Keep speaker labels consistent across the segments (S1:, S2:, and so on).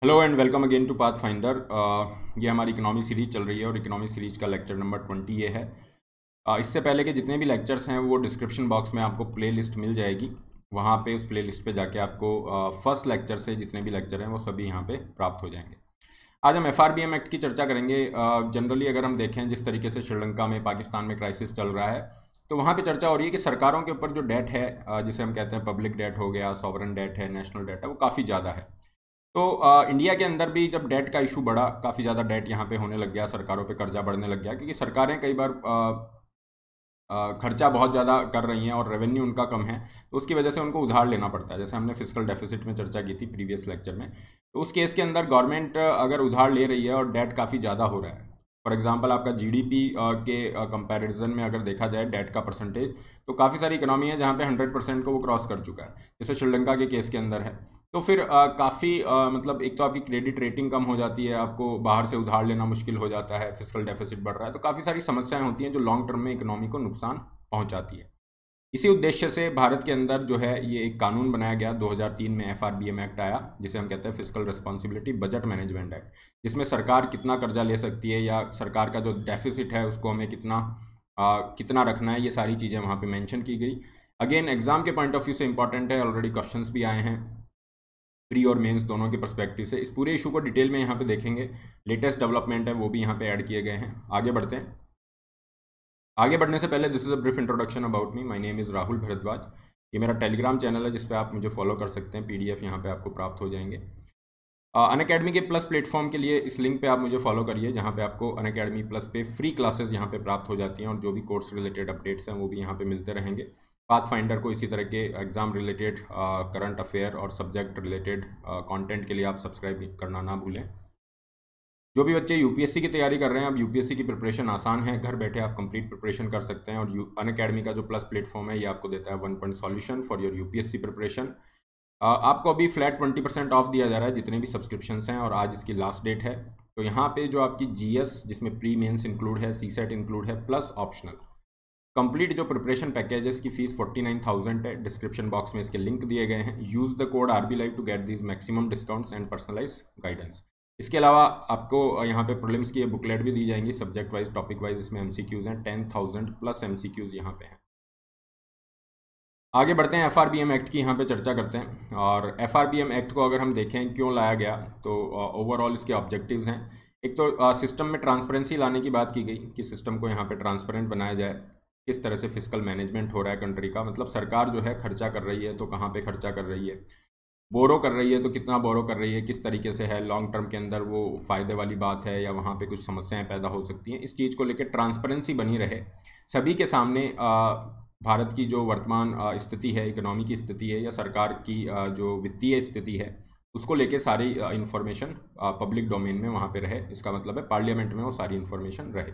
S1: Hello and welcome again to Pathfinder. ये हमारी economy series चल रही है और इकोनॉमी सीरीज का लेक्चर नंबर 20 ये है। इससे पहले के जितने भी लेक्चर्स हैं वो डिस्क्रिप्शन बॉक्स में आपको प्ले लिस्ट मिल जाएगी। वहाँ पे उस प्ले लिस्ट पर जाके आपको फर्स्ट लेक्चर से जितने भी लेक्चर हैं वो सभी यहाँ पे प्राप्त हो जाएंगे। आज हम FRBM एक्ट की चर्चा करेंगे। जनरली अगर हम देखें जिस तरीके से श्रीलंका में, पाकिस्तान में क्राइसिस चल रहा है, तो वहाँ पे चर्चा हो रही है कि सरकारों के ऊपर जो डेट है, जिसे हम कहते हैं पब्लिक डेट हो गया, सॉवरन डेट है, नेशनल डेट है, वो काफ़ी ज़्यादा है। तो इंडिया के अंदर भी जब डेट का इशू बढ़ा, काफ़ी ज़्यादा डेट यहाँ पे होने लग गया, सरकारों पे कर्जा बढ़ने लग गया, क्योंकि सरकारें कई बार खर्चा बहुत ज़्यादा कर रही हैं और रेवेन्यू उनका कम है, तो उसकी वजह से उनको उधार लेना पड़ता है। जैसे हमने फिजिकल डेफिसिट में चर्चा की थी प्रीवियस लेक्चर में। तो उस केस के अंदर गवर्नमेंट अगर उधार ले रही है और डेट काफ़ी ज़्यादा हो रहा है, फॉर एग्जांपल आपका जीडीपी के कंपैरिजन में अगर देखा जाए डेट का परसेंटेज, तो काफ़ी सारी इकोनॉमी है जहाँ पे 100% को वो क्रॉस कर चुका है, जैसे श्रीलंका के केस के अंदर है। तो फिर काफ़ी मतलब एक तो आपकी क्रेडिट रेटिंग कम हो जाती है, आपको बाहर से उधार लेना मुश्किल हो जाता है, फिजिकल डेफिसिट बढ़ रहा है, तो काफ़ी सारी समस्याएं होती हैं जो लॉन्ग टर्म में इकोनॉमी को नुकसान पहुंचाती है। इसी उद्देश्य से भारत के अंदर जो है ये एक कानून बनाया गया, 2003 में FRBM एक्ट आया, जिसे हम कहते हैं physical responsibility budget management act, जिसमें सरकार कितना कर्जा ले सकती है या सरकार का जो डेफिसिट है उसको हमें कितना रखना है, ये सारी चीज़ें वहाँ पे मेंशन की गई। अगेन एग्जाम के पॉइंट ऑफ व्यू से इंपॉर्टेंट है, ऑलरेडी क्वेश्चंस भी आए हैं प्री और मेंस दोनों के पर्सपेक्टिव से। इस पूरे इशू को डिटेल में यहाँ पे देखेंगे, लेटेस्ट डेवलपमेंट है वो भी यहाँ पे ऐड किए गए हैं। आगे बढ़ते हैं। आगे बढ़ने से पहले this is a brief introduction about me. My name is Rahul Bharadwaj. ये मेरा टेलीग्राम चैनल है जिस पे आप मुझे फॉलो कर सकते हैं, PDF यहाँ पे आपको प्राप्त हो जाएंगे। अनअकैडमी के प्लस प्लेटफॉर्म के लिए इस लिंक पे आप मुझे फॉलो करिए, जहाँ पे आपको अनअकैडमी प्लस पे फ्री क्लासेस यहाँ पे प्राप्त हो जाती हैं और जो भी कोर्स रिलेटेड अपडेट्स हैं वो भी यहाँ पे मिलते रहेंगे। पाथ फाइंडर को इसी तरह के एग्ज़ाम रिलेटेड, करंट अफेयर और सब्जेक्ट रिलेटेड कंटेंट के लिए आप सब्सक्राइब करना ना भूलें। जो भी बच्चे यूपीएससी की तैयारी कर रहे हैं, अब यूपीएससी की प्रिपरेशन आसान है, घर बैठे आप कंप्लीट प्रिपरेशन कर सकते हैं। और अनअकैडमी का जो प्लस प्लेटफॉर्म है ये आपको देता है 1 point solution for your UPSC preparation. आपको अभी फ्लैट 20% ऑफ दिया जा रहा है जितने भी सब्सक्रिप्शंस हैं, और आज इसकी लास्ट डेट है। तो यहाँ पे जो आपकी जीएस, जिसमें प्री मेंस इंक्लूड है, सीसेट इंक्लूड है, प्लस ऑप्शनल कंप्लीट जो प्रिपरेशन पैकेज है, इसकी फीस 49,000 है। डिस्क्रिप्शन बॉक्स में इसके लिंक दिए गए हैं। Use the code RB Live to get these maximum discounts and personalise guidance. इसके अलावा आपको यहाँ पे प्रीलिम्स की बुकलेट भी दी जाएंगी, सब्जेक्ट वाइज, टॉपिक वाइज। इसमें MCQs हैं, 10,000 प्लस MCQs यहाँ पे हैं। आगे बढ़ते हैं, FRBM एक्ट की यहाँ पे चर्चा करते हैं। और FRBM एक्ट को अगर हम देखें क्यों लाया गया, तो ओवरऑल इसके ऑब्जेक्टिव्स हैं। एक तो सिस्टम में ट्रांसपेरेंसी लाने की बात की गई कि सिस्टम को यहाँ पे ट्रांसपेरेंट बनाया जाए, किस तरह से फिजिकल मैनेजमेंट हो रहा है कंट्री का, मतलब सरकार जो है खर्चा कर रही है तो कहाँ पे खर्चा कर रही है, बोरो कर रही है तो कितना बोरो कर रही है, किस तरीके से है, लॉन्ग टर्म के अंदर वो फ़ायदे वाली बात है या वहाँ पे कुछ समस्याएं पैदा हो सकती हैं। इस चीज़ को लेकर ट्रांसपेरेंसी बनी रहे सभी के सामने। भारत की जो वर्तमान स्थिति है, इकोनॉमी की स्थिति है, या सरकार की जो वित्तीय स्थिति है, उसको लेके सारी इन्फॉर्मेशन पब्लिक डोमेन में वहाँ पे रहे। इसका मतलब है पार्लियामेंट में वो सारी इन्फॉर्मेशन रहे।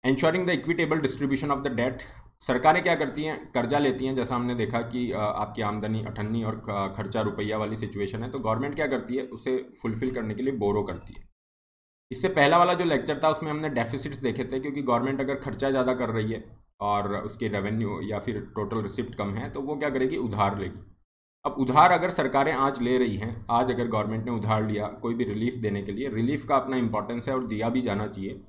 S1: Ensuring the equitable distribution of the debt. सरकारें क्या करती हैं, कर्जा लेती हैं। जैसा हमने देखा कि आपकी आमदनी अठन्नी और खर्चा रुपया वाली सिचुएशन है, तो गवर्नमेंट क्या करती है, उसे फुलफिल करने के लिए बोरो करती है। इससे पहला वाला जो लेक्चर था उसमें हमने डेफिसिट्स देखे थे, क्योंकि गवर्नमेंट अगर खर्चा ज़्यादा कर रही है और उसकी रेवेन्यू या फिर टोटल रिसिप्ट कम है, तो वो क्या करेगी, उधार लेगी। अब उधार अगर सरकारें आज ले रही हैं, आज अगर गवर्नमेंट ने उधार लिया कोई भी रिलीफ देने के लिए, रिलीफ का अपना इंपॉर्टेंस है और दिया भी जाना चाहिए,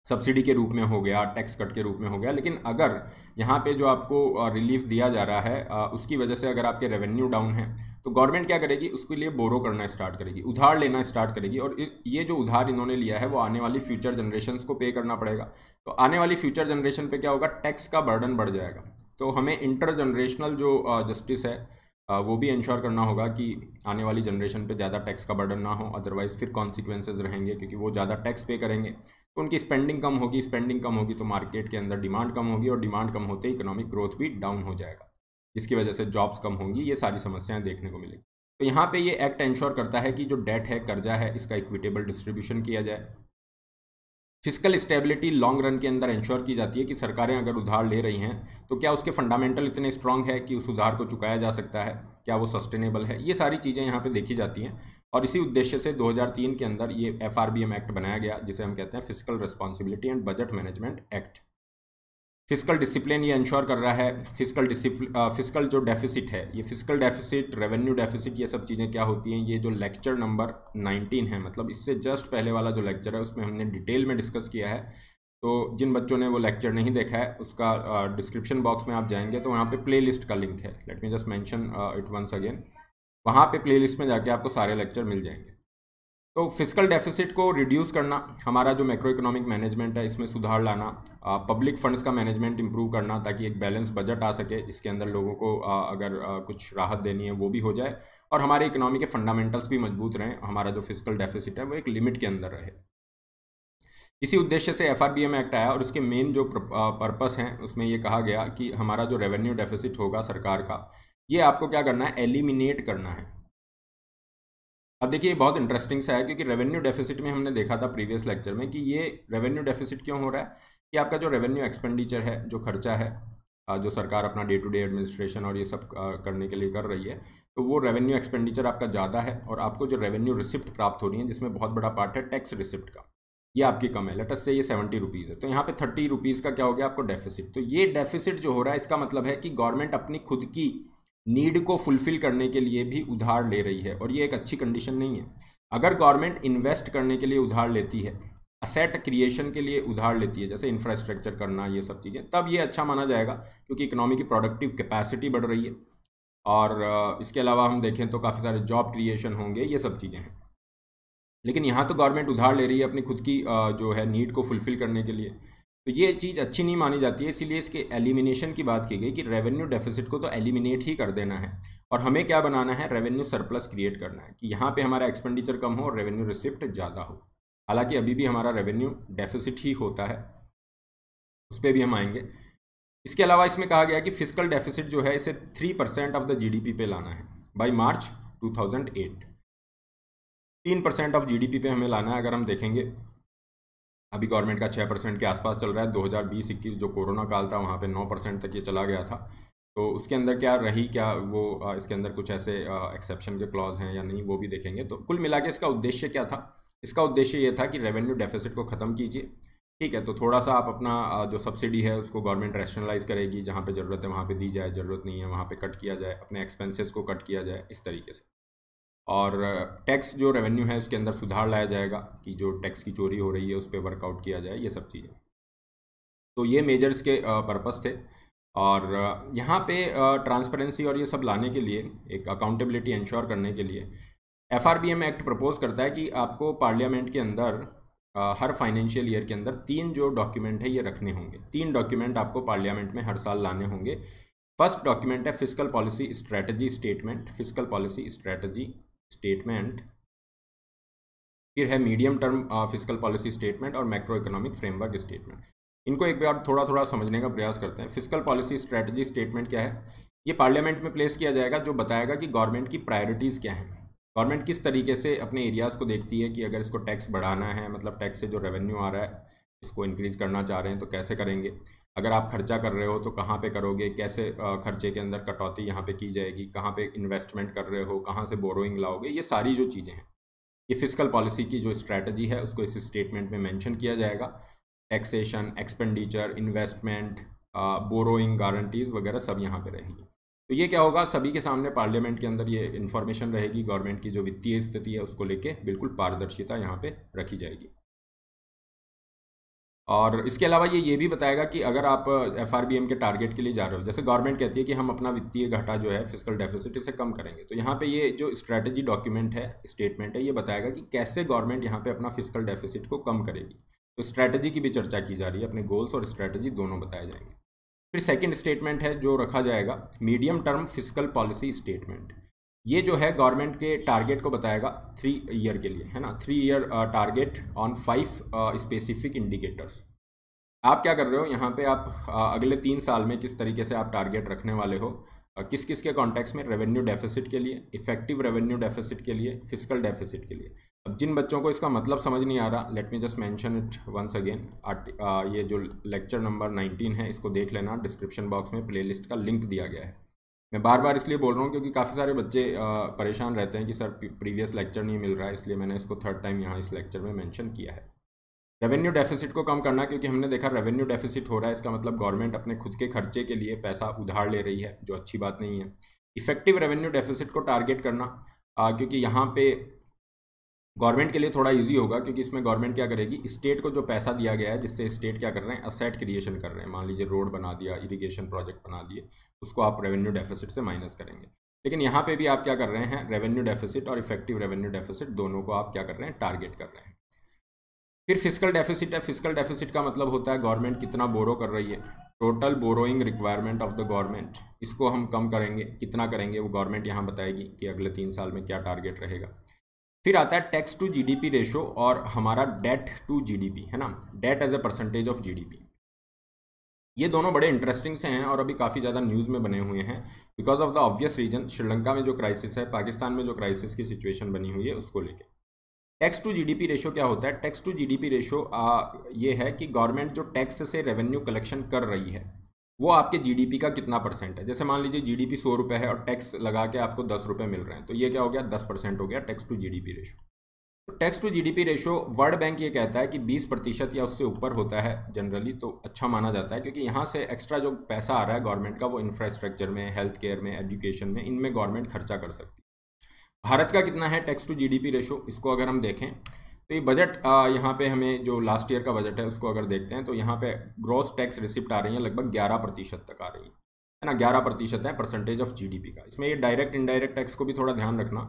S1: सब्सिडी के रूप में हो गया, टैक्स कट के रूप में हो गया। लेकिन अगर यहाँ पे जो आपको रिलीफ दिया जा रहा है, उसकी वजह से अगर आपके रेवेन्यू डाउन है, तो गवर्नमेंट क्या करेगी, उसके लिए बोरो करना स्टार्ट करेगी, उधार लेना स्टार्ट करेगी। और ये जो उधार इन्होंने लिया है वो आने वाली फ्यूचर जनरेशन्स को पे करना पड़ेगा। तो आने वाली फ्यूचर जनरेशन पे क्या होगा, टैक्स का बर्डन बढ़ जाएगा। तो हमें इंटर जनरेशनल जो जस्टिस है, वो भी इंश्योर करना होगा कि आने वाली जनरेशन पे ज़्यादा टैक्स का बर्डन ना हो, अदरवाइज़ फिर कॉन्सिक्वेंसेज रहेंगे, क्योंकि वो ज़्यादा टैक्स पे करेंगे तो उनकी स्पेंडिंग कम होगी, स्पेंडिंग कम होगी तो मार्केट के अंदर डिमांड कम होगी, और डिमांड कम होते ही इकोनॉमिक ग्रोथ भी डाउन हो जाएगा, जिसकी वजह से जॉब्स कम होंगी। ये सारी समस्याएं देखने को मिलेगी। तो यहाँ पे ये एक्ट इंश्योर करता है कि जो डेट है, कर्जा है, इसका इक्विटेबल डिस्ट्रीब्यूशन किया जाए। फिजिकल स्टेबिलिटी लॉन्ग रन के अंदर इंश्योर की जाती है कि सरकारें अगर उधार ले रही हैं तो क्या उसके फंडामेंटल इतने स्ट्रांग है कि उस उधार को चुकाया जा सकता है, क्या वो सस्टेनेबल है, ये सारी चीज़ें यहाँ पे देखी जाती हैं। और इसी उद्देश्य से 2003 के अंदर ये FRBM एक्ट बनाया गया, जिसे हम कहते हैं physical responsibility and budget management act. Fiscal discipline ये इंश्योर कर रहा है। फिस्कल जो डेफिसिट है, ये फिस्कल डेफिसिट, रेवेन्यू डेफिसिट, ये सब चीज़ें क्या होती हैं, ये जो लेक्चर नंबर 19 है, मतलब इससे जस्ट पहले वाला जो लेक्चर है उसमें हमने डिटेल में डिस्कस किया है। तो जिन बच्चों ने वो लेक्चर नहीं देखा है उसका डिस्क्रिप्शन बॉक्स में आप जाएंगे तो वहाँ पे प्लेलिस्ट का लिंक है, let me just mention it once again, वहाँ पे प्लेलिस्ट में जाके आपको सारे लेक्चर मिल जाएंगे। तो फिस्कल डेफिसिट को रिड्यूस करना, हमारा जो मैक्रो इकोनॉमिक मैनेजमेंट है इसमें सुधार लाना, पब्लिक फंड्स का मैनेजमेंट इंप्रूव करना ताकि एक बैलेंस बजट आ सके जिसके अंदर लोगों को अगर कुछ राहत देनी है वो भी हो जाए, और हमारे इकोनॉमी के फंडामेंटल्स भी मजबूत रहें, हमारा जो फिस्कल डेफिसिट है वो एक लिमिट के अंदर रहे। इसी उद्देश्य से FRBM एक्ट आया और उसके मेन जो पर्पस हैं उसमें ये कहा गया कि हमारा जो रेवेन्यू डेफिसिट होगा सरकार का, ये आपको क्या करना है, एलिमिनेट करना है। अब देखिए ये बहुत इंटरेस्टिंग सा है क्योंकि रेवेन्यू डेफिसिट में हमने देखा था प्रीवियस लेक्चर में कि ये रेवेन्यू डेफिसिट क्यों हो रहा है कि आपका जो रेवेन्यू एक्सपेंडिचर है, जो खर्चा है, जो सरकार अपना डे टू डे एडमिनिस्ट्रेशन और ये सब करने के लिए कर रही है, तो वो रेवेन्यू एक्सपेंडिचर आपका ज़्यादा है और आपको जो रेवेन्यू रिसिप्ट प्राप्त हो रही है जिसमें बहुत बड़ा पार्ट है टैक्स रिसिप्ट का, ये आपकी कम है। लेटस से ये 70 रुपीज़ है, तो यहाँ पे 30 रुपीज़ का क्या हो गया आपको डेफिसिट। तो ये डेफिसिट जो हो रहा है इसका मतलब है कि गवर्नमेंट अपनी खुद की नीड को फुलफिल करने के लिए भी उधार ले रही है और ये एक अच्छी कंडीशन नहीं है। अगर गवर्नमेंट इन्वेस्ट करने के लिए उधार लेती है, असेट क्रिएशन के लिए उधार लेती है, जैसे इंफ्रास्ट्रक्चर करना, ये सब चीज़ें, तब ये अच्छा माना जाएगा क्योंकि इकोनॉमी की प्रोडक्टिव कैपेसिटी बढ़ रही है और इसके अलावा हम देखें तो काफ़ी सारे जॉब क्रिएशन होंगे, ये सब चीज़ें हैं। लेकिन यहाँ तो गवर्नमेंट उधार ले रही है अपनी खुद की जो है नीड को फुलफिल करने के लिए, तो ये चीज़ अच्छी नहीं मानी जाती है। इसीलिए इसके एलिमिनेशन की बात की गई कि रेवेन्यू डेफिसिट को तो एलिमिनेट ही कर देना है और हमें क्या बनाना है, रेवेन्यू सरप्लस क्रिएट करना है कि यहाँ पे हमारा एक्सपेंडिचर कम हो और रेवेन्यू रिसिप्ट ज़्यादा हो। हालांकि अभी भी हमारा रेवेन्यू डेफिसिट ही होता है, उस पर भी हम आएंगे। इसके अलावा इसमें कहा गया कि फिस्कल डेफिसिट जो है इसे 3% ऑफ द GDP पे लाना है बाई मार्च 2008। 3% ऑफ GDP पे हमें लाना है। अगर हम देखेंगे अभी गवर्नमेंट का 6% के आसपास चल रहा है, 2020-21 जो कोरोना काल था वहाँ पे 9% तक ये चला गया था। तो उसके अंदर क्या रही, क्या वो इसके अंदर कुछ ऐसे एक्सेप्शन के क्लॉज हैं या नहीं, वो भी देखेंगे। तो कुल मिला के इसका उद्देश्य क्या था, इसका उद्देश्य ये था कि रेवेन्यू डेफिसिट को ख़त्म कीजिए, ठीक है। तो थोड़ा सा आप अपना जो सब्सिडी है उसको गवर्नमेंट रैशनलाइज करेगी, जहाँ पे ज़रूरत है वहाँ पे दी जाए, ज़रूरत नहीं है वहाँ पे कट किया जाए, अपने एक्सपेंसेस को कट किया जाए, इस तरीके से। और टैक्स जो रेवेन्यू है उसके अंदर सुधार लाया जाएगा कि जो टैक्स की चोरी हो रही है उस पर वर्कआउट किया जाए, ये सब चीज़ें। तो ये मेजर्स के पर्पस थे और यहाँ पे ट्रांसपेरेंसी और ये सब लाने के लिए, एक अकाउंटेबिलिटी इंश्योर करने के लिए FRBM एक्ट प्रपोज करता है कि आपको पार्लियामेंट के अंदर हर फाइनेंशियल ईयर के अंदर 3 जो डॉक्यूमेंट है ये रखने होंगे। 3 डॉक्यूमेंट आपको पार्लियामेंट में हर साल लाने होंगे। फर्स्ट डॉक्यूमेंट है fiscal policy strategy statement, fiscal policy strategy statement, फिर है medium term fiscal policy statement और मैक्रो इकोनॉमिक फ्रेमवर्क स्टेटमेंट। इनको एक बार थोड़ा थोड़ा समझने का प्रयास करते हैं। फिस्कल पॉलिसी स्ट्रेटजी स्टेटमेंट क्या है, ये पार्लियामेंट में प्लेस किया जाएगा, जो बताएगा कि गवर्नमेंट की प्रायोरिटीज़ क्या हैं, गवर्नमेंट किस तरीके से अपने एरियाज़ को देखती है कि अगर इसको टैक्स बढ़ाना है, मतलब टैक्स से जो रेवेन्यू आ रहा है इसको इंक्रीज़ करना चाह रहे हैं तो कैसे करेंगे, अगर आप खर्चा कर रहे हो तो कहाँ पे करोगे, कैसे खर्चे के अंदर कटौती यहाँ पे की जाएगी, कहाँ पे इन्वेस्टमेंट कर रहे हो, कहाँ से बोरोइंग लाओगे, ये सारी जो चीज़ें हैं, ये फिस्कल पॉलिसी की जो स्ट्रैटेजी है उसको इस स्टेटमेंट में मेंशन किया जाएगा। Taxation, expenditure, investment, borrowing, guarantees वगैरह सब यहाँ पे रहेगी। तो ये क्या होगा, सभी के सामने पार्लियामेंट के अंदर ये इन्फॉर्मेशन रहेगी, गवर्नमेंट की जो वित्तीय स्थिति है उसको लेके बिल्कुल पारदर्शिता यहाँ पे रखी जाएगी। और इसके अलावा ये भी बताएगा कि अगर आप FRBM के टारगेट के लिए जा रहे हो, जैसे गवर्नमेंट कहती है कि हम अपना वित्तीय घाटा जो है फिस्कल डेफिसिट इसे कम करेंगे, तो यहाँ पे ये जो स्ट्रैटेजी डॉक्यूमेंट है, स्टेटमेंट है, ये बताएगा कि कैसे गवर्नमेंट यहाँ पे अपना फिस्कल डेफिसिट को कम करेगी। तो स्ट्रैटेजी की भी चर्चा की जा रही है, अपने गोल्स और स्ट्रैटेजी दोनों बताए जाएंगे। फिर सेकेंड स्टेटमेंट है जो रखा जाएगा, medium term fiscal policy statement. ये जो है गवर्नमेंट के टारगेट को बताएगा 3 ईयर के लिए, है ना, 3 year target on 5 specific indicators. आप क्या कर रहे हो यहाँ पे, आप अगले 3 साल में किस तरीके से आप टारगेट रखने वाले हो, किस किस के कॉन्टेक्स्ट में, रेवेन्यू डेफिसिट के लिए, इफेक्टिव रेवेन्यू डेफिसिट के लिए, फिस्कल डेफिसिट के लिए। अब जिन बच्चों को इसका मतलब समझ नहीं आ रहा, let me just mention it once again, ये जो लेक्चर नंबर 19 है इसको देख लेना, डिस्क्रिप्शन बॉक्स में प्लेलिस्ट का लिंक दिया गया है। मैं बार बार इसलिए बोल रहा हूँ क्योंकि काफ़ी सारे बच्चे परेशान रहते हैं कि सर प्रीवियस लेक्चर नहीं मिल रहा है, इसलिए मैंने इसको 3rd टाइम यहाँ इस लेक्चर में मेंशन किया है। रेवेन्यू डेफिसिट को कम करना, क्योंकि हमने देखा रेवेन्यू डेफिसिट हो रहा है, इसका मतलब गवर्नमेंट अपने खुद के खर्चे के लिए पैसा उधार ले रही है, जो अच्छी बात नहीं है। इफेक्टिव रेवेन्यू डेफिसिट को टारगेट करना, क्योंकि यहाँ पे गवर्नमेंट के लिए थोड़ा इजी होगा, क्योंकि इसमें गवर्नमेंट क्या करेगी, स्टेट को जो पैसा दिया गया है, जिससे स्टेट क्या कर रहे हैं, असेट क्रिएशन कर रहे हैं, मान लीजिए रोड बना दिया, इरिगेशन प्रोजेक्ट बना दिए, उसको आप रेवेन्यू डेफिसिट से माइनस करेंगे। लेकिन यहाँ पे भी आप क्या कर रहे हैं, रेवेन्यू डेफिसिट और इफेक्टिव रेवेन्यू डेफिसिट दोनों को आप क्या कर रहे हैं, टारगेट कर रहे हैं। फिर फिस्कल डेफिसिट है। फिस्कल डेफिसिट का मतलब होता है गवर्नमेंट कितना बोरो कर रही है, total borrowing requirement of the government, इसको हम कम करेंगे। कितना करेंगे वो गवर्नमेंट यहाँ बताएगी कि अगले 3 साल में क्या टारगेट रहेगा। फिर आता है टैक्स टू जीडीपी रेशो और हमारा डेट टू जीडीपी, है ना, debt as a percentage of GDP. ये दोनों बड़े इंटरेस्टिंग से हैं और अभी काफ़ी ज़्यादा न्यूज़ में बने हुए हैं, because of the obvious reason, Sri Lanka में जो क्राइसिस है, पाकिस्तान में जो क्राइसिस की सिचुएशन बनी हुई है, उसको लेके। टैक्स टू जीडीपी रेशो क्या होता है? टैक्स टू जीडीपी रेशो ये है कि गवर्नमेंट जो टैक्स से रेवेन्यू कलेक्शन कर रही है, वो आपके जीडीपी का कितना परसेंट है। जैसे मान लीजिए जीडीपी 100 रुपये है और टैक्स लगा के आपको 10 रुपये मिल रहे हैं, तो ये क्या हो गया, 10% हो गया टैक्स टू जीडीपी रेशो। तो tax to GDP ratio World Bank ये कहता है कि 20% या उससे ऊपर होता है जनरली, तो अच्छा माना जाता है, क्योंकि यहाँ से एक्स्ट्रा जो पैसा आ रहा है गवर्नमेंट का, वो इंफ्रास्ट्रक्चर में, हेल्थ केयर में, एजुकेशन में, इनमें गवर्नमेंट खर्चा कर सकती है। भारत का कितना है टैक्स टू जीडीपी रेशो, इसको अगर हम देखें तो ये बजट यहाँ पे हमें जो लास्ट ईयर का बजट है उसको अगर देखते हैं, तो यहाँ पे ग्रॉस टैक्स रिसिप्ट आ रही है लगभग 11% तक आ रही है ना, 11% है परसेंटेज ऑफ जीडीपी का। इसमें ये डायरेक्ट इनडायरेक्ट टैक्स को भी थोड़ा ध्यान रखना,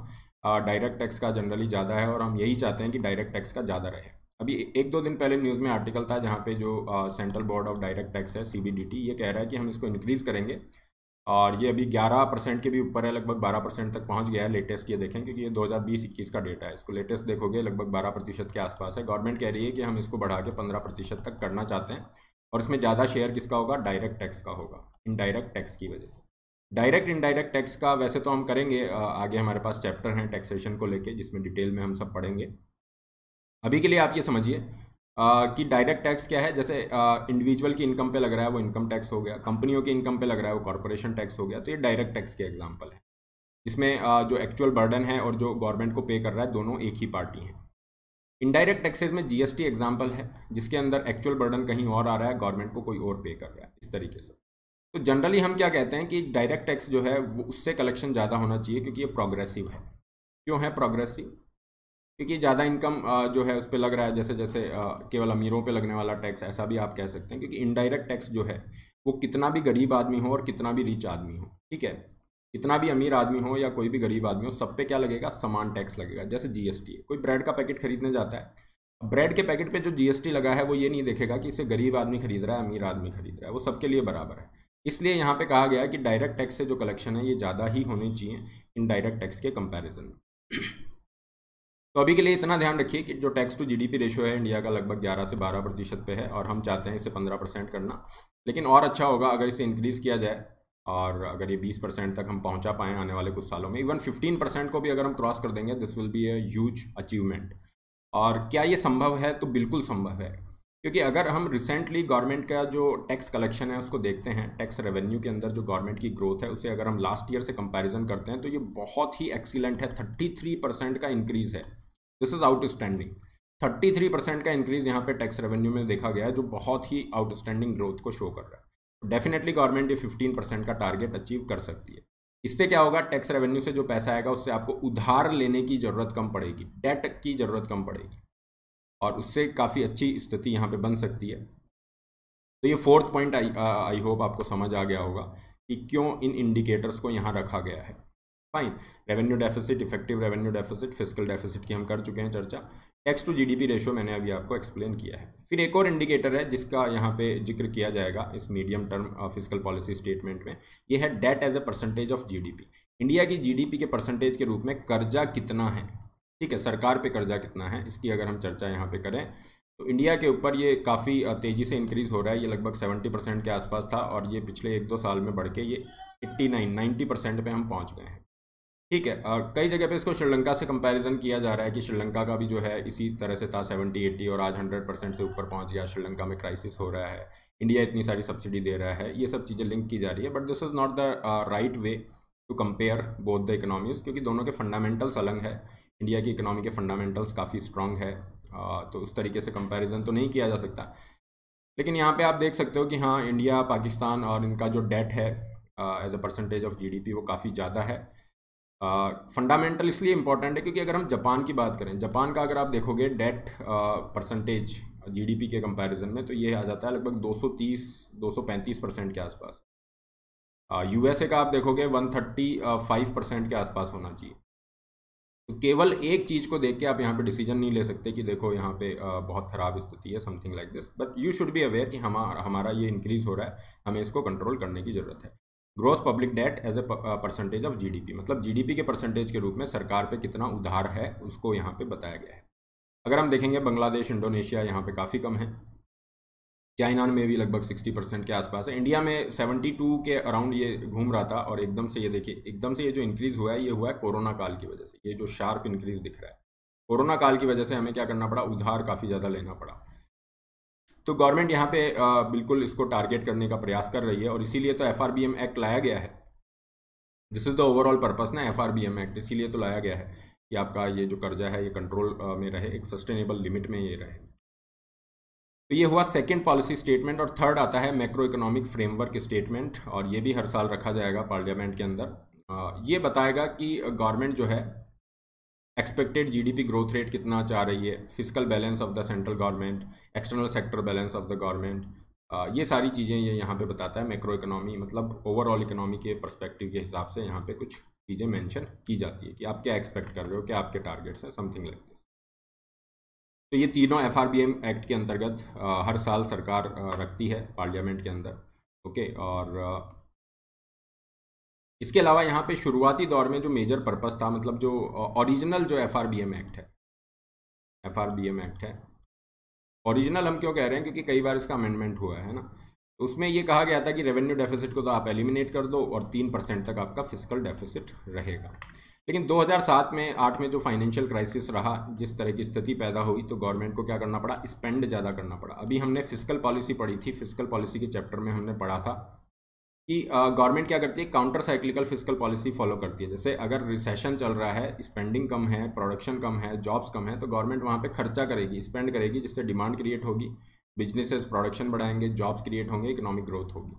S1: डायरेक्ट टैक्स का जनरली ज़्यादा है और हम यही चाहते हैं कि डायरेक्ट टैक्स का ज़्यादा रहे। अभी 1-2 दिन पहले न्यूज़ में आर्टिकल था जहाँ पे जो central board of direct tax है, CBDT, ये कह रहा है कि हम इसको इंक्रीज़ करेंगे, और ये अभी 11% के भी ऊपर है, लगभग 12% तक पहुंच गया है। लेटेस्ट ये देखें, क्योंकि ये 2020-21 का डेटा है, इसको लेटेस्ट देखोगे लगभग 12% के आसपास है। गवर्नमेंट कह रही है कि हम इसको बढ़ा के 15% तक करना चाहते हैं, और इसमें ज़्यादा शेयर किसका होगा, डायरेक्ट टैक्स का होगा, इनडायरेक्ट टैक्स की वजह से। डायरेक्ट इनडायरेक्ट टैक्स का वैसे तो हम करेंगे, आगे हमारे पास चैप्टर हैं टैक्सेशन को लेके, जिसमें डिटेल में हम सब पढ़ेंगे। अभी के लिए आप ये समझिए कि डायरेक्ट टैक्स क्या है। जैसे इंडिविजुअल की इनकम पे लग रहा है वो इनकम टैक्स हो गया, कंपनियों की इनकम पे लग रहा है वो कॉर्पोरेशन टैक्स हो गया, तो ये डायरेक्ट टैक्स के एग्जांपल है, जिसमें जो एक्चुअल बर्डन है और जो गवर्नमेंट को पे कर रहा है, दोनों एक ही पार्टी हैं। इनडायरेक्ट टैक्सेस में जीएसटी एग्जाम्पल है, जिसके अंदर एक्चुअल बर्डन कहीं और आ रहा है, गवर्नमेंट को कोई और पे कर रहा है, इस तरीके से। तो जनरली हम क्या कहते हैं कि डायरेक्ट टैक्स जो है वो उससे कलेक्शन ज़्यादा होना चाहिए, क्योंकि ये प्रोग्रेसिव है। क्यों है प्रोग्रेसिव? क्योंकि ज़्यादा इनकम जो है उस पर लग रहा है, जैसे जैसे केवल अमीरों पे लगने वाला टैक्स, ऐसा भी आप कह सकते हैं, क्योंकि इनडायरेक्ट टैक्स जो है वो कितना भी गरीब आदमी हो और कितना भी रिच आदमी हो, ठीक है, कितना भी अमीर आदमी हो या कोई भी गरीब आदमी हो, सब पे क्या लगेगा, समान टैक्स लगेगा। जैसे जीएसटी है, कोई ब्रेड का पैकेट खरीदने जाता है, ब्रेड के पैकेट पे जो जीएसटी लगा है वो ये नहीं देखेगा कि इसे गरीब आदमी खरीद रहा है, अमीर आदमी खरीद रहा है, वो सबके लिए बराबर है। इसलिए यहाँ पे कहा गया है कि डायरेक्ट टैक्स से जो कलेक्शन है ये ज़्यादा ही होनी चाहिए इनडायरेक्ट टैक्स के कंपैरिजन में। तो अभी के लिए इतना ध्यान रखिए कि जो टैक्स टू जीडीपी रेशो है इंडिया का लगभग 11 से 12% पे है, और हम चाहते हैं इसे 15% करना, लेकिन और अच्छा होगा अगर इसे इंक्रीज़ किया जाए, और अगर ये 20% तक हम पहुंचा पाएँ आने वाले कुछ सालों में, इवन 15% को भी अगर हम क्रॉस कर देंगे, this will be a huge achievement. और क्या ये संभव है? तो बिल्कुल संभव है, क्योंकि अगर हम रिसेंटली गवर्नमेंट का जो टैक्स कलेक्शन है उसको देखते हैं, टैक्स रेवेन्यू के अंदर जो गवर्नमेंट की ग्रोथ है उसे अगर हम लास्ट ईयर से कंपैरिजन करते हैं, तो ये बहुत ही एक्सीलेंट है। 33% का इंक्रीज़ है, दिस इज़ आउटस्टैंडिंग। 33% का इंक्रीज़ यहाँ पे टैक्स रेवेन्यू में देखा गया है, जो बहुत ही आउटस्टैंडिंग ग्रोथ को शो कर रहा है। डेफिनेटली गवर्नमेंट ये 15% का टारगेट अचीव कर सकती है। इससे क्या होगा, टैक्स रेवेन्यू से जो पैसा आएगा उससे आपको उधार लेने की ज़रूरत कम पड़ेगी, डेट की ज़रूरत कम पड़ेगी, और उससे काफ़ी अच्छी स्थिति यहाँ पे बन सकती है। तो ये 4th पॉइंट आई होप आपको समझ आ गया होगा कि क्यों इन इंडिकेटर्स को यहाँ रखा गया है। Fine, revenue deficit, effective revenue deficit, fiscal deficit की हम कर चुके हैं चर्चा। टैक्स टू जीडीपी रेशो मैंने अभी आपको एक्सप्लेन किया है। फिर एक और इंडिकेटर है जिसका यहाँ पे जिक्र किया जाएगा इस medium term fiscal policy statement में, ये है debt as a percentage of GDP. India की जीडीपी के परसेंटेज के रूप में कर्जा कितना है, ठीक है, सरकार पे कर्जा कितना है, इसकी अगर हम चर्चा यहाँ पे करें तो इंडिया के ऊपर ये काफ़ी तेज़ी से इंक्रीज़ हो रहा है। ये लगभग 70% के आसपास था, और ये पिछले 1-2 साल में बढ़ के ये 89-90% पे हम पहुँच गए हैं, ठीक है। कई जगह पे इसको श्रीलंका से कंपैरिजन किया जा रहा है कि श्रीलंका का भी जो है इसी तरह से था, 70-80, और आज 100% से ऊपर पहुंच गया। श्रीलंका में क्राइसिस हो रहा है, इंडिया इतनी सारी सब्सिडी दे रहा है, ये सब चीज़ें लिंक की जा रही है, but this is not the right way to compare both the economies, क्योंकि दोनों के फंडामेंटल्स अलग है। इंडिया की इकोनॉमी के फंडामेंटल्स काफ़ी स्ट्रॉन्ग है, तो उस तरीके से कंपैरिजन तो नहीं किया जा सकता। लेकिन यहाँ पे आप देख सकते हो कि हाँ, इंडिया, पाकिस्तान और इनका जो डेट है as a percentage of GDP वो काफ़ी ज़्यादा है। फंडामेंटल इसलिए इम्पोर्टेंट है क्योंकि अगर हम जापान की बात करें, जापान का अगर आप देखोगे डेट परसेंटेज जीडीपी के कंपैरिजन में, तो ये आ जाता है लगभग 230-235% के आसपास। यूएसए का आप देखोगे 135% के आसपास होना चाहिए। तो केवल एक चीज़ को देख के आप यहाँ पे डिसीजन नहीं ले सकते कि देखो यहाँ पे बहुत ख़राब स्थिति है, something like this, but you should be aware कि हमारा ये इंक्रीज़ हो रहा है, हमें इसको कंट्रोल करने की ज़रूरत है। Gross public debt as a percentage of GDP, GDP जीडीपी के परसेंटेज के रूप में सरकार पे कितना उधार है उसको यहाँ पे बताया गया है। अगर हम देखेंगे बांग्लादेश, इंडोनेशिया यहाँ पे काफ़ी कम है, चाइना में भी लगभग 60% के आसपास है, इंडिया में 72 के अराउंड ये घूम रहा था, और एकदम से ये देखिए, एकदम से ये जो इंक्रीज़ हुआ है ये हुआ है कोरोना काल की वजह से। ये जो शार्प इंक्रीज़ दिख रहा है, कोरोना काल की वजह से हमें क्या करना पड़ा, उधार काफ़ी ज़्यादा लेना पड़ा। तो गवर्नमेंट यहाँ पे बिल्कुल इसको टारगेट करने का प्रयास कर रही है, और इसीलिए तो FRBM एक्ट लाया गया है। This is the overall purpose ना FRBM एक्ट, इसीलिए तो लाया गया है कि आपका ये जो कर्जा है ये कंट्रोल में रहे, एक सस्टेनेबल लिमिट में ये रहे। तो ये हुआ सेकंड पॉलिसी स्टेटमेंट, और थर्ड आता है मैक्रो इकोनॉमिक फ्रेमवर्क स्टेटमेंट, और ये भी हर साल रखा जाएगा पार्लियामेंट के अंदर। ये बताएगा कि गवर्नमेंट जो है एक्सपेक्टेड जीडीपी ग्रोथ रेट कितना चाह रही है, physical balance of the central government, external sector balance of the government, ये सारी चीज़ें ये यहाँ पे बताता है। मैक्रो इकोनॉमी मतलब ओवरऑल इकोनॉमी के पर्सपेक्टिव के हिसाब से यहाँ पे कुछ चीज़ें मेंशन की जाती है कि आप क्या एक्सपेक्ट कर रहे हो, क्या आपके टारगेट्स हैं, समथिंग लाइक दिस। तो ये तीनों FRBM एक्ट के अंतर्गत हर साल सरकार रखती है पार्लियामेंट के अंदर। ओके, और इसके अलावा यहाँ पे शुरुआती दौर में जो मेजर पर्पस था, मतलब जो ओरिजिनल जो FRBM एक्ट है, ओरिजिनल हम क्यों कह रहे हैं, क्योंकि कई बार इसका अमेंडमेंट हुआ है ना, तो उसमें ये कहा गया था कि रेवेन्यू डेफिसिट को तो आप एलिमिनेट कर दो और 3% तक आपका फिजिकल डेफिसिट रहेगा। लेकिन 2007 में 8 में जो फाइनेंशियल क्राइसिस रहा, जिस तरह की स्थिति पैदा हुई, तो गवर्नमेंट को क्या करना पड़ा, स्पेंड ज़्यादा करना पड़ा। अभी हमने फिजिकल पॉलिसी पढ़ी थी, फिजिकल पॉलिसी के चैप्टर में हमने पढ़ा था कि गवर्नमेंट क्या करती है, counter cyclical physical policy follow करती है। जैसे अगर रिसेशन चल रहा है, स्पेंडिंग कम है, प्रोडक्शन कम है, जॉब्स कम है, तो गवर्नमेंट वहाँ पे खर्चा करेगी, स्पेंड करेगी, जिससे डिमांड क्रिएट होगी, बिजनेसेस प्रोडक्शन बढ़ाएंगे, जॉब्स क्रिएट होंगे, इकोनॉमिक ग्रोथ होगी।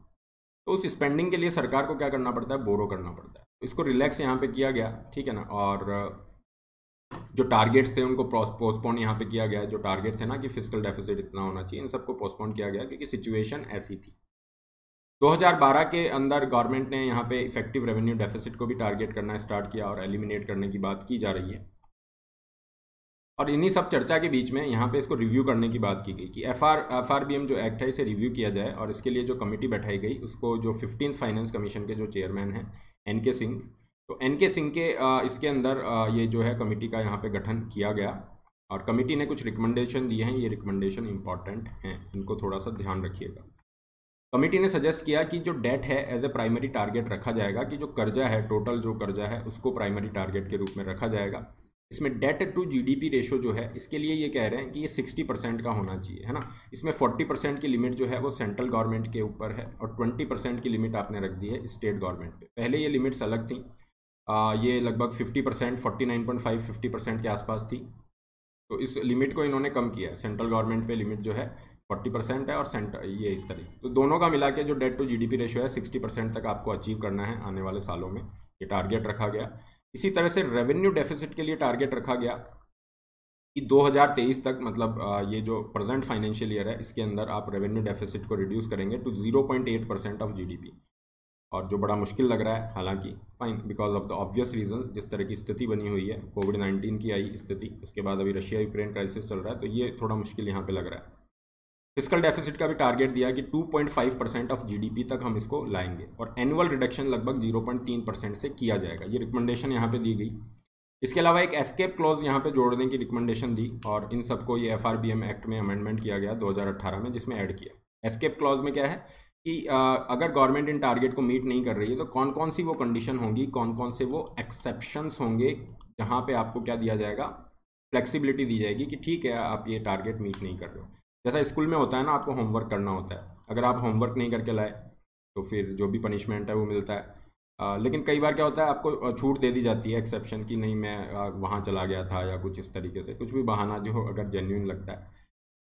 S1: तो उस स्पेंडिंग के लिए सरकार को क्या करना पड़ता है, बोरो करना पड़ता है। तो इसको रिलैक्स यहाँ पे किया गया, ठीक है ना, और जो टारगेट्स थे उनको पोस्टपोन यहाँ पे किया गया। जो टारगेट थे ना कि फिजिकल डेफिसिट इतना होना चाहिए, इन सबको पोस्टपोन किया गया क्योंकि सिचुएशन ऐसी थी। 2012 के अंदर गवर्नमेंट ने यहाँ पे इफेक्टिव रेवेन्यू डेफिसिट को भी टारगेट करना स्टार्ट किया और एलिमिनेट करने की बात की जा रही है। और इन्हीं सब चर्चा के बीच में यहाँ पे इसको रिव्यू करने की बात की गई कि FRBM जो एक्ट है इसे रिव्यू किया जाए, और इसके लिए जो कमेटी बैठाई गई उसको जो 15th फाइनेंस कमीशन के जो चेयरमैन हैं NK सिंह, तो NK सिंह के इसके अंदर ये जो है कमेटी का यहाँ पे गठन किया गया, और कमेटी ने कुछ रिकमेंडेशन दिए हैं। ये रिकमेंडेशन इंपॉर्टेंट हैं, इनको थोड़ा सा ध्यान रखिएगा। कमेटी ने सजेस्ट किया कि जो डेट है एज ए प्राइमरी टारगेट रखा जाएगा, कि जो कर्जा है, टोटल जो कर्जा है उसको प्राइमरी टारगेट के रूप में रखा जाएगा। इसमें डेट टू GDP रेशो जो है, इसके लिए ये कह रहे हैं कि ये 60% का होना चाहिए, है ना। इसमें 40% की लिमिट जो है वो सेंट्रल गवर्नमेंट के ऊपर है, और 20% की लिमिट आपने रख दी है स्टेट गवर्नमेंट पे। पहले ये लिमिट्स अलग थी, ये लगभग 50%, 49.5, 50% के आसपास थी। तो इस लिमिट को इन्होंने कम किया है। सेंट्रल गवर्नमेंट पे लिमिट जो है 40% है, और सेंटर ये इस तरह। तो दोनों का मिला के जो डेट टू GDP रेशो है 60% तक आपको अचीव करना है आने वाले सालों में, ये टारगेट रखा गया। इसी तरह से रेवेन्यू डेफिसिट के लिए टारगेट रखा गया कि 2023 तक, मतलब ये जो प्रेजेंट फाइनेंशियल ईयर है इसके अंदर आप रेवेन्यू डेफिसिट को रिड्यूस करेंगे टू 0.8% ऑफ GDP। और जो बड़ा मुश्किल लग रहा है, हालांकि fine, because of the obvious reasons, जिस तरह की स्थिति बनी हुई है, कोविड-19 की आई स्थिति, उसके बाद अभी रशिया यूक्रेन क्राइसिस चल रहा है, तो ये थोड़ा मुश्किल यहाँ पे लग रहा है। फिजिकल डेफिसिट का भी टारगेट दिया कि 2.5% ऑफ GDP तक हम इसको लाएंगे, और एनुअल रिडक्शन लगभग 0.3% से किया जाएगा। ये रिकमेंडेशन यहाँ पे दी गई। इसके अलावा एक एस्केप क्लॉज यहाँ पे जोड़ने की रिकमेंडेशन दी, और इन सबको ये FRBM एक्ट में अमेंडमेंट किया गया 2018 में, जिसमें ऐड किया। एस्केप क्लॉज में क्या है कि अगर गवर्नमेंट इन टारगेट को मीट नहीं कर रही है, तो कौन कौन सी वो कंडीशन होंगी, कौन कौन से वो एक्सेप्शंस होंगे, जहाँ पे आपको क्या दिया जाएगा, फ्लेक्सिबिलिटी दी जाएगी कि ठीक है आप ये टारगेट मीट नहीं कर रहे हो। जैसा स्कूल में होता है ना, आपको होमवर्क करना होता है, अगर आप होमवर्क नहीं करके लाए तो फिर जो भी पनिशमेंट है वो मिलता है। लेकिन कई बार क्या होता है, आपको छूट दे दी जाती है एक्सेप्शन की, नहीं मैं वहाँ चला गया था या कुछ इस तरीके से, कुछ भी बहाना जो अगर जेन्युइन लगता है।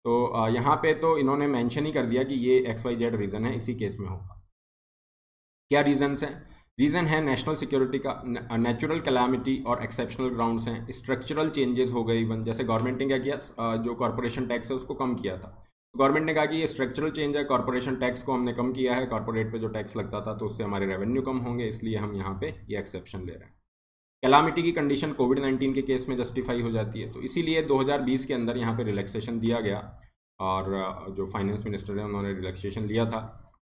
S1: तो यहाँ पे तो इन्होंने मेंशन ही कर दिया कि ये XYZ रीज़न है, इसी केस में होगा। क्या रीजंस हैं? रीज़न है नेशनल सिक्योरिटी का, नेचुरल कैलामिटी और एक्सेप्शनल ग्राउंड्स हैं, स्ट्रक्चरल चेंजेस हो गए इवन, जैसे गवर्नमेंट ने क्या किया, जो कॉर्पोरेशन टैक्स है उसको कम किया था। गवर्नमेंट ने कहा कि ये स्ट्रक्चरल चेंज है, कॉर्पोरेशन टैक्स को हमने कम किया है, कॉर्पोरेट पे जो टैक्स लगता था तो उससे हमारे रेवेन्यू कम होंगे, इसलिए हम यहाँ पे ये एक्सेप्शन ले रहे हैं। कैलामिटी की कंडीशन कोविड-19 के केस में जस्टिफाई हो जाती है, तो इसीलिए 2020 के अंदर यहाँ पे रिलैक्सेशन दिया गया, और जो फाइनेंस मिनिस्टर है उन्होंने रिलैक्सेशन लिया था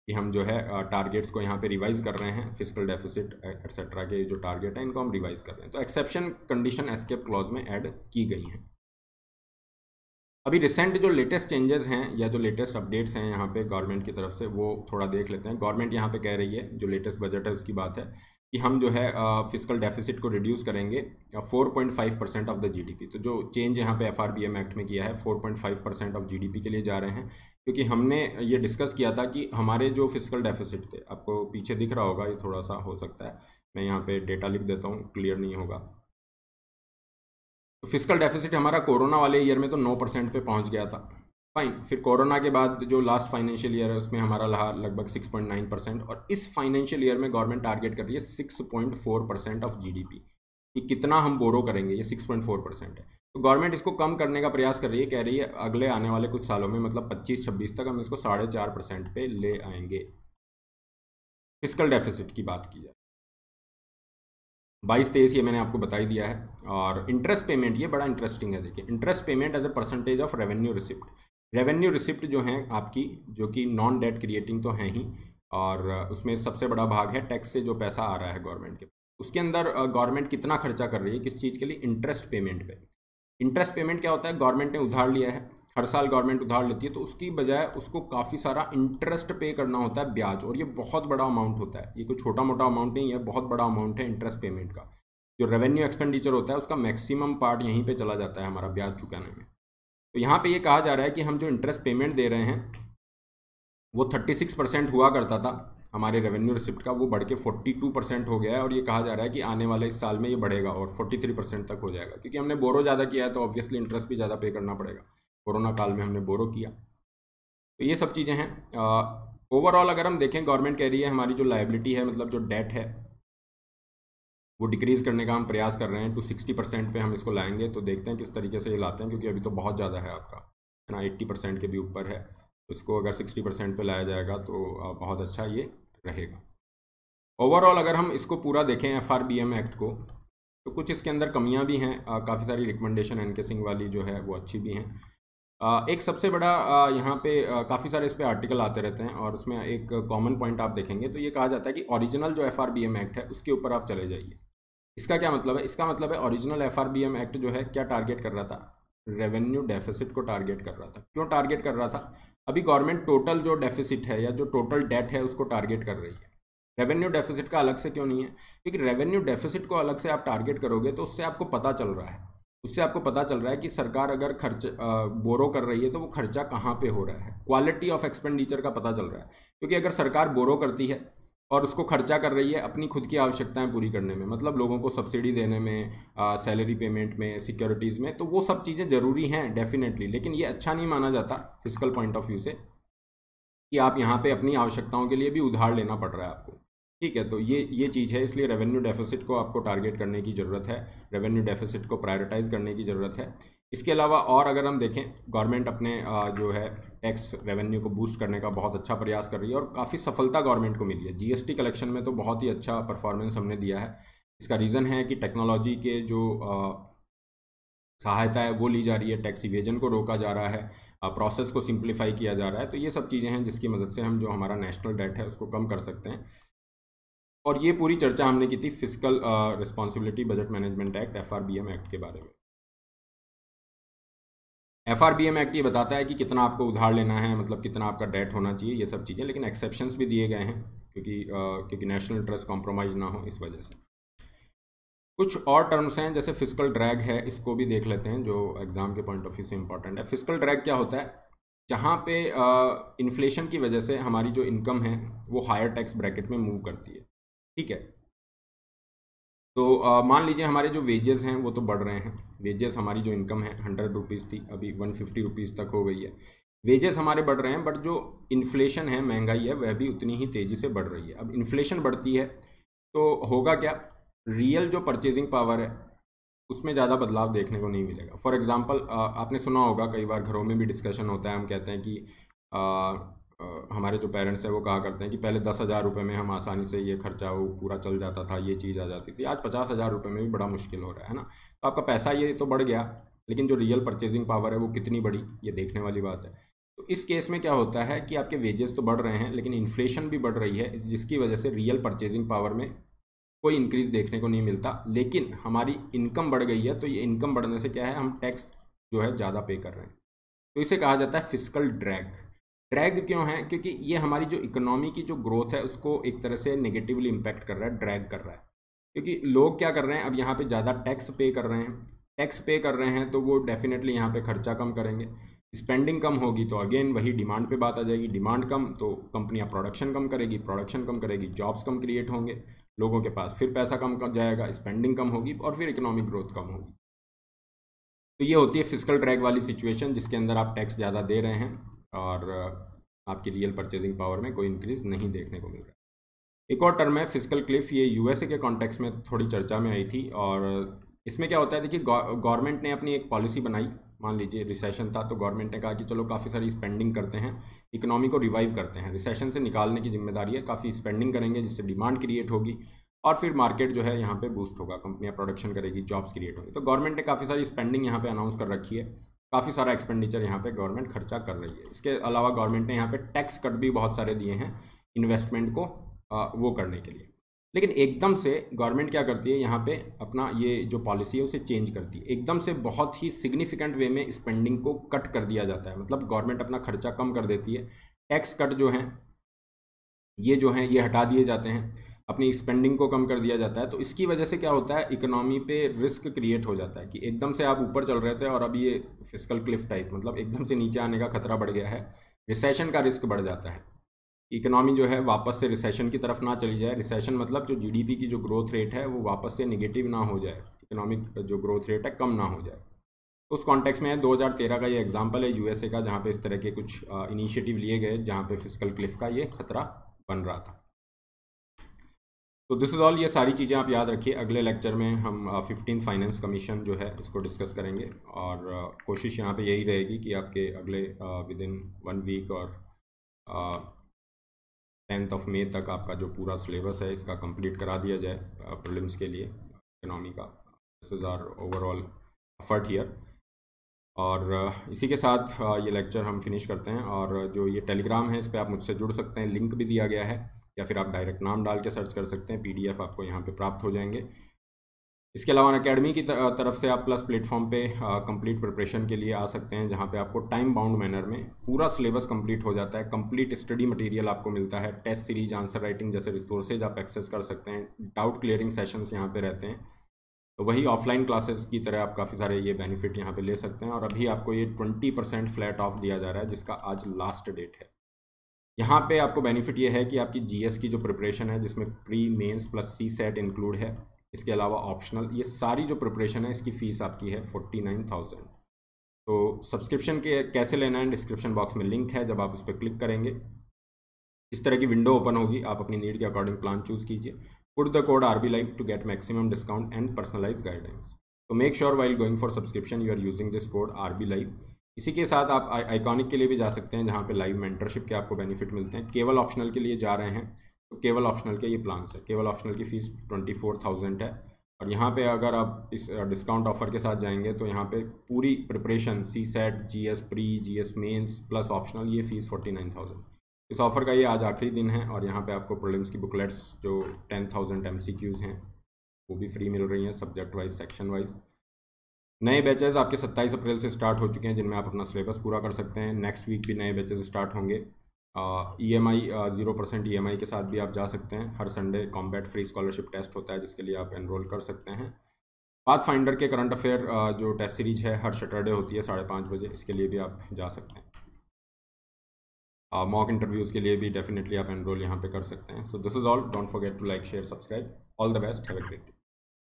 S1: कि हम जो है टारगेट्स को यहाँ पे रिवाइज़ कर रहे हैं, फिस्कल डेफिसिट एटसेट्रा के जो टारगेट हैं इनको हम रिवाइज़ कर रहे हैं। तो एक्सेप्शन कंडीशन एस्केप क्लॉज में ऐड की गई हैं। अभी रिसेंट जो लेटेस्ट चेंजेस हैं या जो लेटेस्ट अपडेट्स हैं यहाँ पे गवर्नमेंट की तरफ से, वो थोड़ा देख लेते हैं। गवर्नमेंट यहाँ पे कह रही है, जो लेटेस्ट बजट है उसकी बात है, कि हम जो है फिस्कल डेफिसिट को रिड्यूस करेंगे 4.5% ऑफ द जीडीपी। तो जो चेंज यहाँ पे FRBM एक्ट में किया है, 4.5% ऑफ जीडीपी के लिए जा रहे हैं, क्योंकि हमने ये डिस्कस किया था कि हमारे जो फिस्कल डेफिसिट थे, आपको पीछे दिख रहा होगा, ये थोड़ा सा हो सकता है मैं यहाँ पे डेटा लिख देता हूँ, क्लियर नहीं होगा। तो फिस्कल डेफिसिट हमारा कोरोना वाले ईयर में तो 9% पे पहुंच गया था, फाइन। फिर कोरोना के बाद जो लास्ट फाइनेंशियल ईयर है उसमें हमारा रहा लगभग 6.9%, और इस फाइनेंशियल ईयर में गवर्नमेंट टारगेट कर रही है 6.4% ऑफ जीडीपी, कि कितना हम बोरो करेंगे, ये 6.4% है। तो गवर्नमेंट इसको कम करने का प्रयास कर रही है, कह रही है अगले आने वाले कुछ सालों में, मतलब 25-26 तक हम इसको 4.5% पे ले आएंगे, फिस्कल डेफिसिट की बात की जाए। 22-23 ये मैंने आपको बता ही दिया है। और इंटरेस्ट पेमेंट, ये बड़ा इंटरेस्टिंग है, देखिए, interest payment as a percentage of revenue receipt. Revenue receipt जो हैं आपकी, जो कि नॉन डेट क्रिएटिंग तो हैं ही, और उसमें सबसे बड़ा भाग है टैक्स से जो पैसा आ रहा है गवर्नमेंट के, उसके अंदर गवर्नमेंट कितना खर्चा कर रही है किस चीज़ के लिए, इंटरेस्ट पेमेंट पे। इंटरेस्ट पेमेंट क्या होता है, गवर्नमेंट ने उधार लिया है, हर साल गवर्नमेंट उधार लेती है, तो उसकी बजाय उसको काफ़ी सारा इंटरेस्ट पे करना होता है, ब्याज, और ये बहुत बड़ा अमाउंट होता है, ये कोई छोटा मोटा अमाउंट नहीं है, बहुत बड़ा अमाउंट है इंटरेस्ट पेमेंट का। जो रेवेन्यू एक्सपेंडिचर होता है उसका मैक्सिमम पार्ट यहीं पे चला जाता है हमारा ब्याज चुकाने में। तो यहाँ पे ये कहा जा रहा है कि हम जो इंटरेस्ट पेमेंट दे रहे हैं वो 36% हुआ करता था हमारे रेवेन्यू रिसिप्ट का, वो बढ़ के 42% हो गया है, और ये कहा जा रहा है कि आने वाले इस साल में ये बढ़ेगा और 43% तक हो जाएगा, क्योंकि हमने बोरो ज़्यादा किया है तो ऑब्वियसली इंटरेस्ट भी ज़्यादा पे करना पड़ेगा। कोरोना काल में हमने बोरो किया, तो ये सब चीज़ें हैं। ओवरऑल अगर हम देखें, गवर्नमेंट कह रही है हमारी जो लायबिलिटी है, मतलब जो डेट है, वो डिक्रीज़ करने का हम प्रयास कर रहे हैं, टू 60% पे हम इसको लाएंगे। तो देखते हैं किस तरीके से ये लाते हैं, क्योंकि अभी तो बहुत ज़्यादा है आपका, है ना, 80% के भी ऊपर है। तो इसको अगर 60% पे लाया जाएगा तो बहुत अच्छा ये रहेगा। ओवरऑल अगर हम इसको पूरा देखें FRBM एक्ट को, तो कुछ इसके अंदर कमियां भी हैं, काफ़ी सारी रिकमेंडेशन एनके सिंह वाली जो है वो अच्छी भी हैं। एक सबसे बड़ा यहाँ पे काफ़ी सारे इस पे आर्टिकल आते रहते हैं, और उसमें एक कॉमन पॉइंट आप देखेंगे तो ये कहा जाता है कि ओरिजिनल जो FRBM एक्ट है उसके ऊपर आप चले जाइए। इसका क्या मतलब है? इसका मतलब है ओरिजिनल FRBM एक्ट जो है क्या टारगेट कर रहा था, रेवेन्यू डेफिसिट को टारगेट कर रहा था। क्यों टारगेट कर रहा था? अभी गवर्नमेंट टोटल जो डेफिसिट है या जो टोटल डेट है उसको टारगेट कर रही है, रेवेन्यू डेफिसिट का अलग से क्यों नहीं है? क्योंकि रेवेन्यू डेफिसिट को अलग से आप टारगेट करोगे तो उससे आपको पता चल रहा है, उससे आपको पता चल रहा है कि सरकार अगर खर्च बोरो कर रही है तो वो खर्चा कहाँ पे हो रहा है, क्वालिटी ऑफ एक्सपेंडिचर का पता चल रहा है। क्योंकि अगर सरकार बोरो करती है और उसको खर्चा कर रही है अपनी खुद की आवश्यकताएं पूरी करने में, मतलब लोगों को सब्सिडी देने में, सैलरी पेमेंट में, सिक्योरिटीज़ में, तो वो सब चीज़ें ज़रूरी हैं डेफिनेटली, लेकिन ये अच्छा नहीं माना जाता फिस्कल पॉइंट ऑफ व्यू से कि आप यहाँ पे अपनी आवश्यकताओं के लिए भी उधार लेना पड़ रहा है आपको। ठीक है, तो ये चीज़ है, इसलिए रेवेन्यू डेफिसिट को आपको टारगेट करने की ज़रूरत है, रेवेन्यू डेफिसिट को प्रायोरिटाइज़ करने की ज़रूरत है। इसके अलावा और अगर हम देखें, गवर्नमेंट अपने जो है टैक्स रेवेन्यू को बूस्ट करने का बहुत अच्छा प्रयास कर रही है, और काफ़ी सफलता गवर्नमेंट को मिली है। जीएसटी कलेक्शन में तो बहुत ही अच्छा परफॉर्मेंस हमने दिया है। इसका रीज़न है कि टेक्नोलॉजी के जो सहायता है वो ली जा रही है, टैक्स इवेजन को रोका जा रहा है, प्रोसेस को सिंप्लीफाई किया जा रहा है। तो ये सब चीज़ें हैं जिसकी मदद से हम जो हमारा नेशनल डेट है उसको कम कर सकते हैं। और ये पूरी चर्चा हमने की थी fiscal responsibility budget management act FRBM act के बारे में। FRBM एक्ट ये बताता है कि कितना आपको उधार लेना है, मतलब कितना आपका डेट होना चाहिए, ये सब चीज़ें, लेकिन एक्सेप्शंस भी दिए गए हैं क्योंकि नेशनल इंटरेस्ट कॉम्प्रोमाइज़ ना हो इस वजह से। कुछ और टर्म्स हैं जैसे फिस्कल ड्रैग है, इसको भी देख लेते हैं जो एग्जाम के पॉइंट ऑफ व्यू से इंपॉर्टेंट है। फिस्कल ड्रैग क्या होता है? जहाँ पे इन्फ्लेशन की वजह से हमारी जो इनकम है वो हायर टैक्स ब्रैकेट में मूव करती है, ठीक है। तो मान लीजिए हमारे जो वेजेस हैं वो तो बढ़ रहे हैं, वेजेस हमारी जो इनकम है 100 रुपीज़ थी, अभी 150 रुपीज़ तक हो गई है, वेजेस हमारे बढ़ रहे हैं, बट जो इन्फ्लेशन है, महंगाई है, वह भी उतनी ही तेज़ी से बढ़ रही है। अब इन्फ्लेशन बढ़ती है तो होगा क्या, रियल जो परचेजिंग पावर है उसमें ज़्यादा बदलाव देखने को नहीं मिलेगा। फॉर एग्जांपल आपने सुना होगा, कई बार घरों में भी डिस्कशन होता है, हम कहते हैं कि हमारे जो पेरेंट्स हैं वो कहा करते हैं कि पहले 10,000 रुपये में हम आसानी से ये खर्चा वो पूरा चल जाता था, ये चीज़ आ जाती थी, आज 50,000 रुपये में भी बड़ा मुश्किल हो रहा है ना। तो आपका पैसा ये तो बढ़ गया, लेकिन जो रियल परचेजिंग पावर है वो कितनी बढ़ी, ये देखने वाली बात है। तो इस केस में क्या होता है कि आपके वेजेस तो बढ़ रहे हैं, लेकिन इन्फ्लेशन भी बढ़ रही है, जिसकी वजह से रियल परचेजिंग पावर में कोई इंक्रीज़ देखने को नहीं मिलता। लेकिन हमारी इनकम बढ़ गई है, तो ये इनकम बढ़ने से क्या है, हम टैक्स जो है ज़्यादा पे कर रहे हैं। तो इसे कहा जाता है फिस्कल ड्रैग। ड्रैग क्यों है, क्योंकि ये हमारी जो इकोनॉमी की जो ग्रोथ है उसको एक तरह से नेगेटिवली इम्पैक्ट कर रहा है, ड्रैग कर रहा है। क्योंकि लोग क्या कर रहे हैं, अब यहाँ पे ज़्यादा टैक्स पे कर रहे हैं, टैक्स पे कर रहे हैं तो वो डेफिनेटली यहाँ पे खर्चा कम करेंगे, स्पेंडिंग कम होगी तो अगेन वही डिमांड पे बात आ जाएगी, डिमांड कम तो कंपनियां प्रोडक्शन कम करेगी, प्रोडक्शन कम करेगी, जॉब्स कम क्रिएट होंगे, लोगों के पास फिर पैसा कम जाएगा, स्पेंडिंग कम होगी और फिर इकोनॉमिक ग्रोथ कम होगी। तो ये होती है फिस्कल ड्रैग वाली सिचुएशन, जिसके अंदर आप टैक्स ज़्यादा दे रहे हैं और आपकी रियल परचेजिंग पावर में कोई इंक्रीज़ नहीं देखने को मिल रहा है। एक और टर्म है फिस्कल क्लिफ, ये यूएसए के कॉन्टेक्स्ट में थोड़ी चर्चा में आई थी। और इसमें क्या होता है, देखिए गवर्नमेंट ने अपनी एक पॉलिसी बनाई, मान लीजिए रिसेशन था तो गवर्नमेंट ने कहा कि चलो काफ़ी सारी स्पेंडिंग करते हैं, इकोनॉमी को रिवाइव करते हैं, रिसेशन से निकालने की जिम्मेदारी है, काफ़ी स्पेंडिंग करेंगे जिससे डिमांड क्रिएट होगी और फिर मार्केट जो है यहाँ पे बूस्ट होगा, कंपनियाँ प्रोडक्शन करेगी, जॉब्स क्रिएट होंगी। तो गवर्नमेंट ने काफ़ी सारी स्पेंडिंग यहाँ पे अनाउंस कर रखी है, काफ़ी सारा एक्सपेंडिचर यहाँ पे गवर्नमेंट खर्चा कर रही है। इसके अलावा गवर्नमेंट ने यहाँ पे टैक्स कट भी बहुत सारे दिए हैं इन्वेस्टमेंट को वो करने के लिए। लेकिन एकदम से गवर्नमेंट क्या करती है, यहाँ पे अपना ये जो पॉलिसी है उसे चेंज करती है, एकदम से बहुत ही सिग्निफिकेंट वे में स्पेंडिंग को कट कर दिया जाता है, मतलब गवर्नमेंट अपना खर्चा कम कर देती है, टैक्स कट जो हैं ये हटा दिए जाते हैं, अपनी स्पेंडिंग को कम कर दिया जाता है। तो इसकी वजह से क्या होता है, इकोनॉमी पे रिस्क क्रिएट हो जाता है कि एकदम से आप ऊपर चल रहे थे और अब ये फिस्कल क्लिफ टाइप, मतलब एकदम से नीचे आने का खतरा बढ़ गया है, रिसेशन का रिस्क बढ़ जाता है, इकोनॉमी जो है वापस से रिसेशन की तरफ ना चली जाए। रिसेशन मतलब जो जीडीपी की जो ग्रोथ रेट है वो वापस से नेगेटिव ना हो जाए, इकोनॉमिक जो ग्रोथ रेट है कम ना हो जाए। उस कॉन्टेक्स्ट में 2013 का ये एग्जांपल है यूएसए का, जहाँ पे इस तरह के कुछ इनिशिएटिव लिए गए जहाँ पे फिस्कल क्लिफ का ये खतरा बन रहा था। तो दिस इज़ ऑल, ये सारी चीज़ें आप याद रखिए। अगले लेक्चर में हम 15 फाइनेंस कमीशन जो है इसको डिस्कस करेंगे और कोशिश यहाँ पे यही रहेगी कि आपके अगले विद इन 1 वीक और 10 मई तक आपका जो पूरा सिलेबस है इसका कंप्लीट करा दिया जाए प्रीलिम्स के लिए इकोनॉमी का। This is our overall effort here. और इसी के साथ ये लेक्चर हम फिनिश करते हैं। और जो ये टेलीग्राम है इस पर आप मुझसे जुड़ सकते हैं, लिंक भी दिया गया है, या फिर आप डायरेक्ट नाम डाल के सर्च कर सकते हैं, PDF आपको यहाँ पे प्राप्त हो जाएंगे। इसके अलावा अकेडमी की तरफ से आप प्लस प्लेटफॉर्म पे कंप्लीट प्रिपरेशन के लिए आ सकते हैं, जहाँ पे आपको टाइम बाउंड मैनर में पूरा सिलेबस कंप्लीट हो जाता है, कंप्लीट स्टडी मटेरियल आपको मिलता है, टेस्ट सीरीज, आंसर राइटिंग जैसे रिसोर्सेज आप एक्सेस कर सकते हैं, डाउट क्लियरिंग सेशंस यहाँ पे रहते हैं। तो वही ऑफलाइन क्लासेस की तरह आप काफ़ी सारे ये बेनिफिट यहाँ पे ले सकते हैं। और अभी आपको ये 20% फ्लैट ऑफ दिया जा रहा है, जिसका आज लास्ट डेट है। यहाँ पे आपको बेनिफिट ये है कि आपकी GS की जो प्रिपरेशन है, जिसमें pre mains plus CSAT include है, इसके अलावा ऑप्शनल, ये सारी जो प्रिपरेशन है इसकी फ़ीस आपकी है 49,000। तो सब्सक्रिप्शन के कैसे लेना है, डिस्क्रिप्शन बॉक्स में लिंक है, जब आप उस पर क्लिक करेंगे इस तरह की विंडो ओपन होगी, आप अपनी नीड के अकॉर्डिंग प्लान चूज़ कीजिए, put the code RB Live to get maximum discount and personalise guidance. तो make sure while going for subscription you are using this code RB Live। इसी के साथ आप आइकॉनिक के लिए भी जा सकते हैं, जहाँ पे लाइव मेंटरशिप के आपको बेनिफिट मिलते हैं। केवल ऑप्शनल के लिए जा रहे हैं तो केवल ऑप्शनल के ये प्लान्स है, केवल ऑप्शनल की फ़ीस 24,000 है। और यहाँ पे अगर आप इस डिस्काउंट ऑफर के साथ जाएंगे तो यहाँ पे पूरी preparation CSAT, GS pre, GS mains plus optional, ये फ़ीस 49,000। इस ऑफ़र का ये आज आखिरी दिन है और यहाँ पे आपको प्रीलिम्स की बुकलेट्स जो 10,000 MCQs हैं वो भी फ्री मिल रही हैं, सब्जेक्ट वाइज, सेक्शन वाइज। नए बैचेस आपके 27 अप्रैल से स्टार्ट हो चुके हैं, जिनमें आप अपना सिलेबस पूरा कर सकते हैं। नेक्स्ट वीक भी नए बैचेस स्टार्ट होंगे। EMI 0% EMI के साथ भी आप जा सकते हैं। हर Sunday combat free scholarship test होता है, जिसके लिए आप एनरोल कर सकते हैं। पाथफाइंडर के करंट अफेयर जो टेस्ट सीरीज है हर सैटरडे होती है 5:30 बजे, इसके लिए भी आप जा सकते हैं। मॉक इंटरव्यूज़ के लिए भी डेफिनेटली आप एनरोल यहाँ पे कर सकते हैं। So this is all, don't forget to like, share, subscribe. All the best, have a great day.